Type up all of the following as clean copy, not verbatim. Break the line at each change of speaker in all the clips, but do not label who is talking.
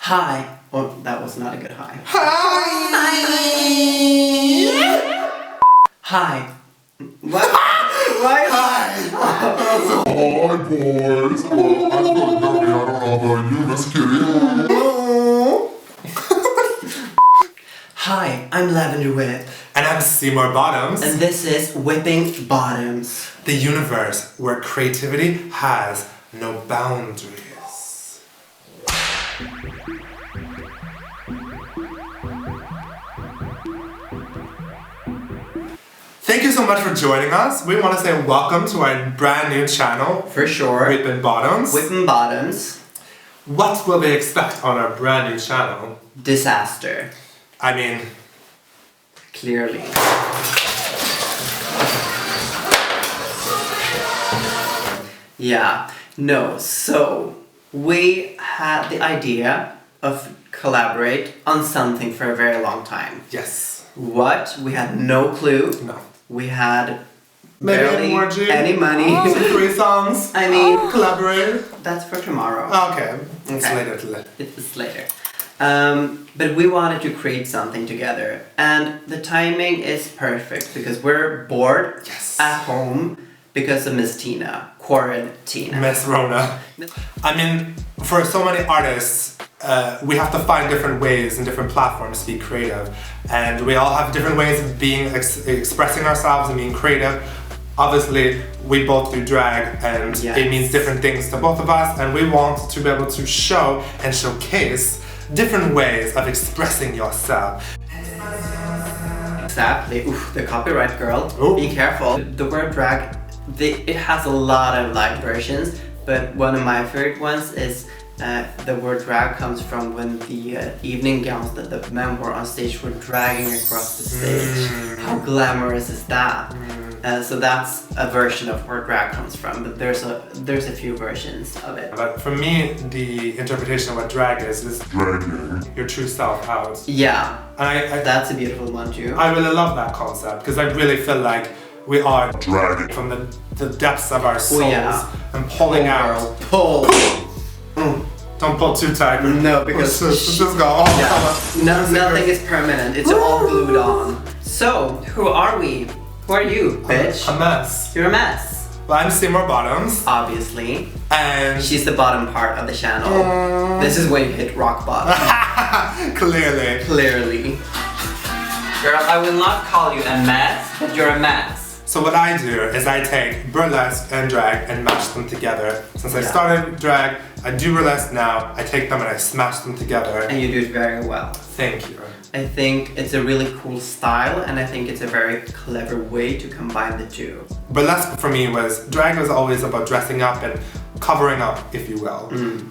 Hi. Oh, that was not a good hi.
Hi!
Hi. What? Why?
Hi! Hi, boys. I'm gonna go. I don't know about you, Miss Kitty.
Hi, I'm Lavender Whip.
And I'm Seymour Bottoms.
And this is Whipping Bottoms.
The universe where creativity has no boundaries. Thank you so much for joining us. We want to say welcome to our brand new channel.
For sure.
Whipping Bottoms.
Whipping Bottoms.
What will they expect on our brand new channel?
Disaster.
I mean...
Clearly. Yeah. No, so we had the idea of collaborate on something for a very long time.
Yes.
What? We had no clue.
No.
We had
Maybe
barely
emoji.
any money.
Some 3 songs.
I mean,
Collaborate.
that's for tomorrow.
Okay. It's
Okay.
later.
It's later. But we wanted to create something together, and the timing is perfect because we're bored
Yes.
at home because of Miss Tina, quarantine.
Miss Rona. I mean, for so many artists, we have to find different ways and different platforms to be creative. And we all have different ways of being expressing ourselves and being creative. Obviously, we both do drag, and
Yes.
it means different things to both of us. And we want to be able to show and showcase different ways of expressing yourself.
Exactly. Oof, the copyright girl.
Ooh.
Be careful. The word drag, it has a lot of like versions, but one of my favorite ones is the word drag comes from when the evening gowns that the men wore on stage were dragging across the stage. How glamorous is that? So that's a version of where drag comes from, but there's a few versions of it.
But for me, the interpretation of what drag is
Dragging.
your true self out.
Yeah,
And
that's a beautiful one too.
I really love that concept because I really feel like we are
Dragging.
from the depths of our souls
yeah.
and pulling out.
Pull.
Don't pull too tight.
No, because
just go. Oh,
yeah. Nothing is permanent. It's all glued on. So, who are we? Who are you, bitch?
A mess.
You're a mess.
Well, I'm Seymour Bottoms,
Obviously.
and
She's the bottom part of the channel. This is when you hit rock bottom.
clearly.
Clearly. Girl, I will not call you a mess, but you're a mess.
So what I do is I take burlesque and drag and mash them together. Since I
Yeah.
started drag, I do burlesque now. I take them and I smash them together.
And you do it very well.
Thank you.
I think it's a really cool style, and I think it's a very clever way to combine the two.
Burlesque for me drag was always about dressing up and covering up, if you will.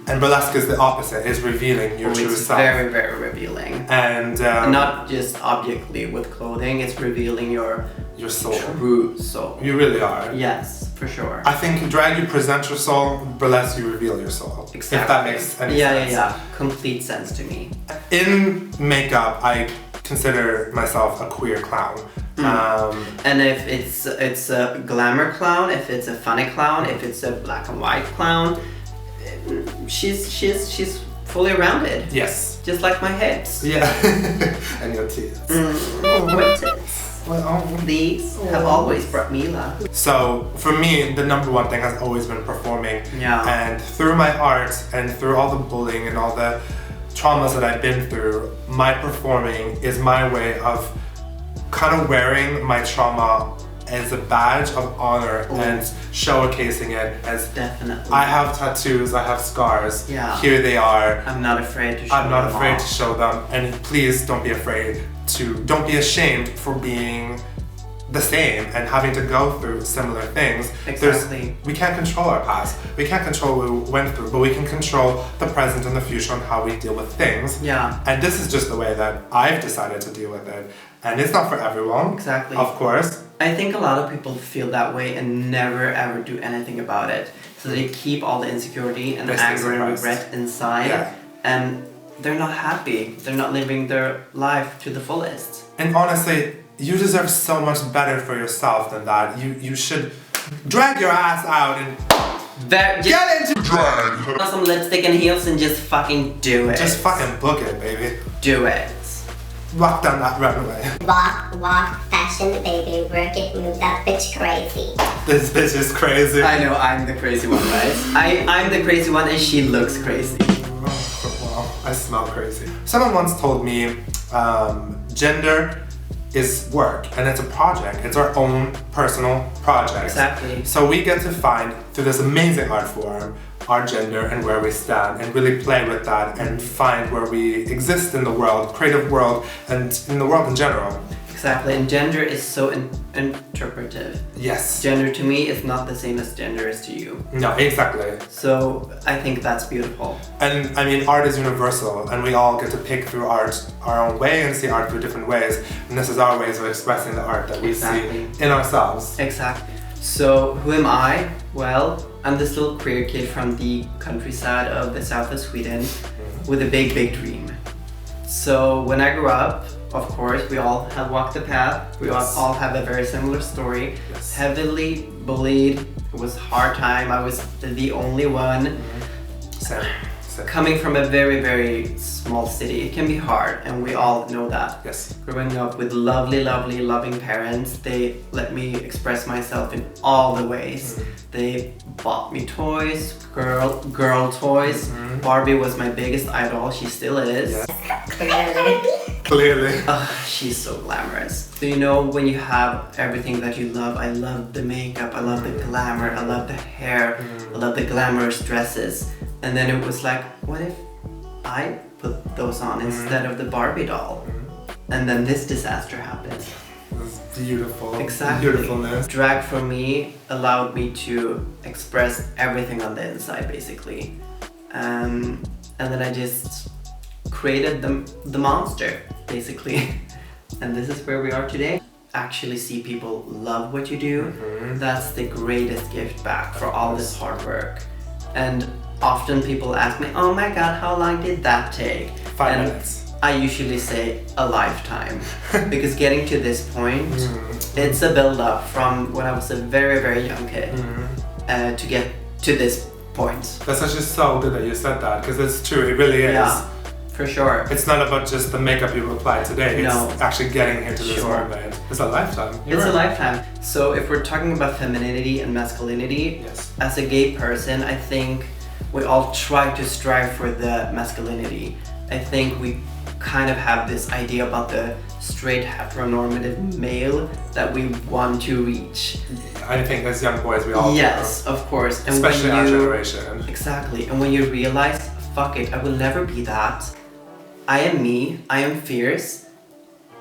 And burlesque is the opposite, is revealing your true
It's
self.
very, very revealing.
And
Not just objectively with clothing, it's revealing your
your soul.
true soul.
You really are.
Yes, for sure.
I think drag you present your soul, burlesque you reveal your soul.
Exactly.
If that makes any sense.
Yeah. Complete sense to me.
In makeup, I consider myself a queer clown.
And if it's a glamour clown, if it's a funny clown, if it's a black and white clown, she's fully rounded.
Yes.
Just like my hips.
Yeah. And your teeth.
My tits.
Well,
These have always brought me luck.
so for me, the number one thing has always been performing.
Yeah.
And through my art and through all the bullying and all the traumas that I've been through, my performing is my way of kind of wearing my trauma as a badge of honor and showcasing it as
Definitely.
I have tattoos, I have scars.
Yeah.
Here they are.
I'm not afraid to show
I'm not
them
afraid
all.
to show them, and please don't be afraid don't be ashamed for being the same and having to go through similar things.
Exactly.
We can't control our past. We can't control what we went through, but we can control the present and the future and how we deal with things.
Yeah.
And this is just the way that I've decided to deal with it. And it's not for everyone.
Exactly.
Of course.
I think a lot of people feel that way and never ever do anything about it. So they keep all the insecurity and
They stay
anger and
suppressed.
regret inside,
Yeah.
and they're not happy. They're not living their life to the fullest.
And honestly, you deserve so much better for yourself than that. You should drag your ass out and
Just
Get into
Drag.
put on some lipstick and heels and just fucking do it.
Just fucking book it, baby.
do it.
Rock down that runway.
Walk, fashion, baby, work it, move that bitch crazy.
This bitch is crazy.
I know I'm the crazy one, right? I'm the crazy one and she looks crazy.
Wow, I smell crazy. Someone once told me gender is work and it's a project. It's our own personal project.
Exactly.
So we get to find through this amazing art form our gender and where we stand and really play with that and find where we exist in the world, creative world, and in the world in general.
Exactly, and gender is so interpretive.
Yes.
Gender to me is not the same as gender is to you.
No, exactly.
So I think that's beautiful.
And I mean, art is universal and we all get to pick through art our own way and see art through different ways. And this is our ways of expressing the art that we
Exactly.
see in ourselves.
Exactly. So who am I? Well, I'm this little queer kid from the countryside of the south of Sweden with a big, big dream. So when I grew up, of course, we all have walked the path. We all have a very similar story.
Yes.
Heavily bullied. It was a hard time. I was the only one.
Same.
Coming from a very, very small city, it can be hard, and we all know that.
Yes.
Growing up with lovely, lovely, loving parents, they let me express myself in all the ways. They bought me toys, girl toys. Barbie was my biggest idol. She still is.
Yes. Clearly.
She's so glamorous. So you know, when you have everything that you love, I love the makeup, I love the glamour, I love the hair, I love the glamorous dresses. And then it was like, what if I put those on instead of the Barbie doll? And then this disaster happened.
It was beautiful.
Exactly.
Beautifulness.
Drag for me allowed me to express everything on the inside, basically. And then I just created the monster, basically. And this is where we are today. Actually see people love what you do. That's the greatest gift back for all this hard work. And often people ask me, oh my god, how long did that take?
5 minutes.
I usually say a lifetime. Because getting to this point, it's a build up from when I was a very, very young kid to get to this point.
That's actually so good that you said that, because it's true, it really is.
Yeah, for sure.
It's not about just the makeup you apply today, it's
No.
actually getting here to this
Sure.
moment. It's a lifetime.
It's a lifetime. So if we're talking about femininity and masculinity,
Yes.
as a gay person, I think we all try to strive for the masculinity. I think we kind of have this idea about the straight heteronormative male that we want to reach.
I think as young boys we all
Yes, of course.
do. Especially our generation.
Exactly. And when you realize, fuck it, I will never be that. I am me, I am fierce.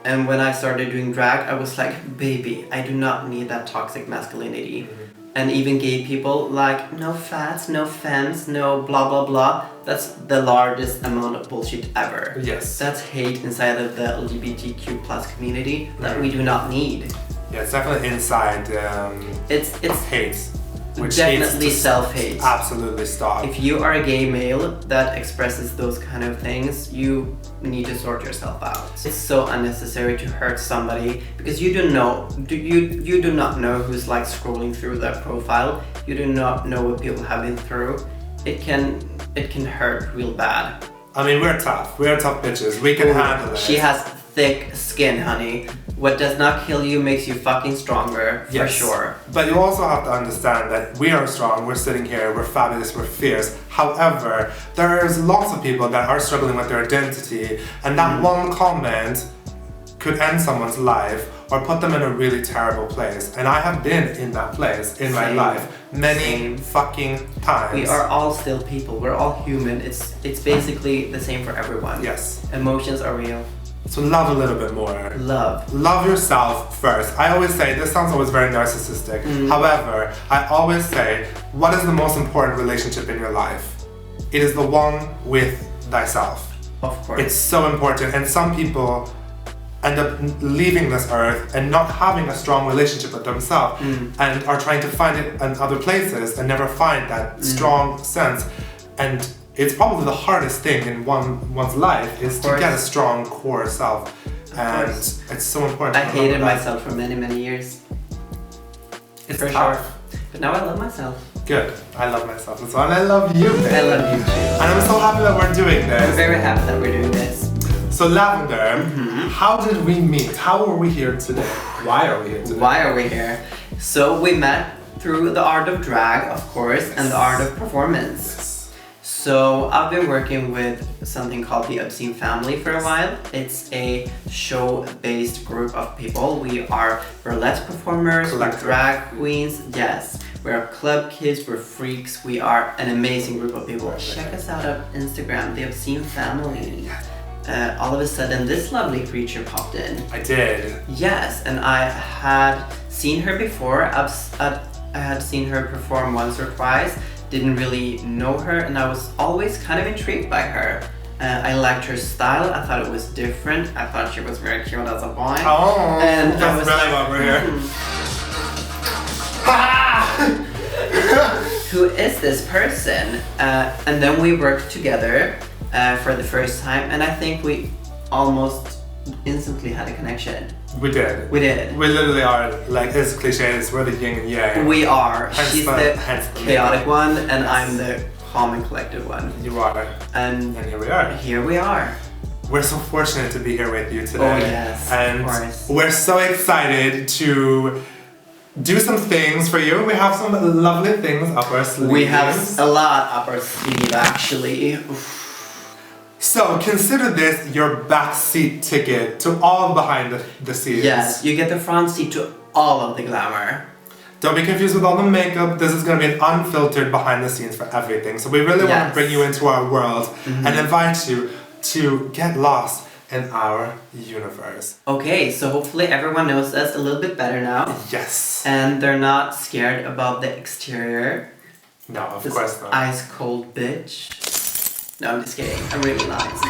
And when I started doing drag, I was like, baby, I do not need that toxic masculinity. And even gay people, like, no fats, no femmes, no blah blah blah. That's the largest amount of bullshit ever.
Yes.
That's hate inside of the LGBTQ plus community that we do not need.
Yeah, it's definitely inside
It's
hate. Which
definitely
needs to
self-hate.
absolutely stop.
If you are a gay male that expresses those kind of things, you need to sort yourself out. It's so unnecessary to hurt somebody because you do not know who's like scrolling through their profile. You do not know what people have been through. It can hurt real bad.
I mean, we're tough. We're tough bitches. We can handle it.
She has thick skin, honey. What does not kill you makes you fucking stronger, for
Yes.
sure.
But you also have to understand that we are strong, we're sitting here, we're fabulous, we're fierce. However, there's lots of people that are struggling with their identity, and that one comment could end someone's life or put them in a really terrible place. And I have been in that place in my
Same.
life many
Same.
fucking times.
We are all still people. We're all human. It's basically the same for everyone.
Yes.
Emotions are real.
So love a little bit more.
Love.
Love yourself first. I always say, this sounds always very narcissistic. However, I always say, what is the most important relationship in your life? It is the one with thyself.
Of course.
It's so important, and some people end up leaving this earth and not having a strong relationship with themselves and are trying to find it in other places and never find that strong sense. And it's probably the hardest thing in one's life is to get a strong core self. And
course.
it's so important.
I
to
hated
remember that.
myself for many, many years.
It's
for
tough.
sure. But now I love myself.
Good. I love myself as well, and I love you, babe.
I love you too.
And I'm so happy that we're doing
I'm
this.
very happy that we're doing this.
So Lavender, how did we meet? How are we here today? Why are we here today?
Why are we here? So we met through the art of drag, of course, and the art of performance. So I've been working with something called the Obscene Family for a while. It's a show-based group of people. We are burlesque performers, we're drag queens, yes. We're club kids, we're freaks, we are an amazing group of people. Check us out on Instagram, the Obscene Family. All of a sudden, this lovely creature popped in.
I did.
Yes, and I had seen her before. I had seen her perform once or twice. Didn't really know her, and I was always kind of intrigued by her. I liked her style. I thought it was different. I thought she was very cute as a boy.
Oh,
and I
that's
was
really
like,
what we're here.
Who is this person? And then we worked together for the first time, and I think we almost instantly had a connection.
We did.
We did.
We literally are, like, it's cliches, we're the yin and yang.
We are.
Hence
She's
the-
the
hence the
chaotic
name.
one, and I'm the calm and collected one.
You are.
And
And here we are.
here we are.
We're so fortunate to be here with you today.
Oh, yes,
And
of course.
we're so excited to do some things for you. We have some lovely things up our sleeves.
We have a lot up our sleeve, actually. Oof.
So consider this your backseat ticket to all behind the scenes.
Yes, you get the front seat to all of the glamour.
Don't be confused with all the makeup. This is going to be an unfiltered behind the scenes for everything. So we really want to bring you into our world and invite you to get lost in our universe.
Okay, so hopefully everyone knows us a little bit better now.
Yes.
And they're not scared about the exterior.
No, of
This
course not.
ice cold bitch. No, I'm just kidding. I'm really nice.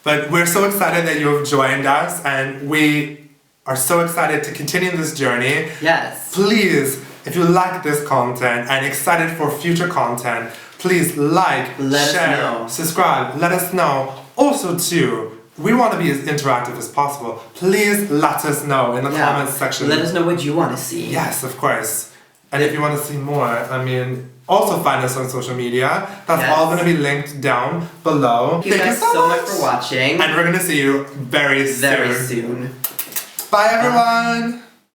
But we're so excited that you have joined us, and we are so excited to continue this journey.
Yes.
Please, if you like this content and excited for future content, please like,
Let us
share,
know.
subscribe, let us know. Also too, we want to be as interactive as possible. Please let us know in the comments section.
Let us know what you want to see.
Yes, of course. And if you want to see more, also find us on social media. That's all going to be linked down below.
Thank you guys so much for watching.
And we're going to see you very soon.
Very soon.
Bye everyone!